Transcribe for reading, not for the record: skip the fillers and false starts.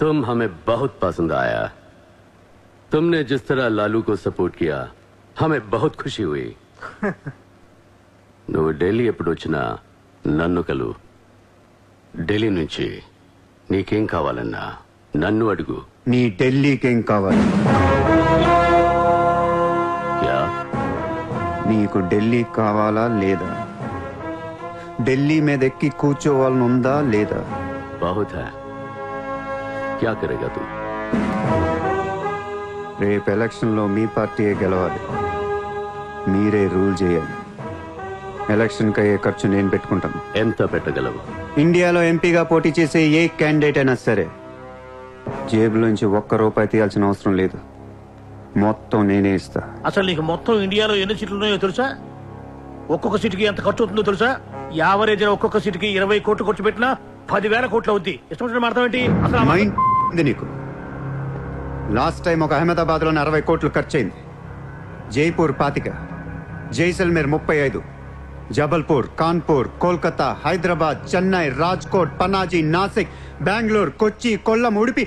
तुम हमें बहुत पसंद आया। तुमने जिस तरह लालू को सपोर्ट किया हमें बहुत खुशी हुई। నువ్వు ఢిల్లీ ఎప్పుడు వచ్చినా నన్ను కలు. ఢిల్లీ నుంచి నీకేం కావాలన్నా నన్ను అడుగు. నీ ఢిల్లీకేం కావాలి? క్యా? నీకు ఢిల్లీ కావాలా లేదా? ఢిల్లీ మీద ఎక్కి కూర్చోవాలని ఉందా లేదా? बहुत है, क्या करेगा तू? రేపు ఎలక్షన్లో మీ పార్టీయే గెలవాలి, మీరే రూల్ చేయాలి. ఎలక్షన్కి అయ్యే ఖర్చు నేను పెట్టుకుంటాను. ఎంత పెట్టగలవు? ఇండియాలో ఎంపీగా పోటీ చేసే ఏ క్యాండిడేట్ అయినా సరే జేబులోంచి ₹1 తీయాల్సిన అవసరం లేదు, మొత్తం నేనే ఇస్తా. అసలు నీకు మొత్తం ఇండియాలో ఎన్ని సీట్లు ఉన్నాయో తెలుసా? ఒక్కొక్క సీటుకి ఎంత ఖర్చు అవుతుందో తెలుసా? యావరేజ్ ఒక్కొక్క సీటుకి 20 కోట్లు ఖర్చు పెట్టినా 10,000 కోట్లు అవుద్ది. ఇష్టం మాట్లాడేంటి అసలు? మైండ్ ఉంది నీకు? లాస్ట్ టైం ఒక అహ్మదాబాద్ లో 60 కోట్లు ఖర్చయింది, జైపూర్ 25, జైసల్మేర్ 35, జబల్పూర్, కాన్పూర్, కోల్కతా, హైదరాబాద్, చెన్నై, రాజ్కోట్, పనాజీ, నాసిక్, బెంగళూరు, కొచ్చి, కొల్లం, ఉడిపి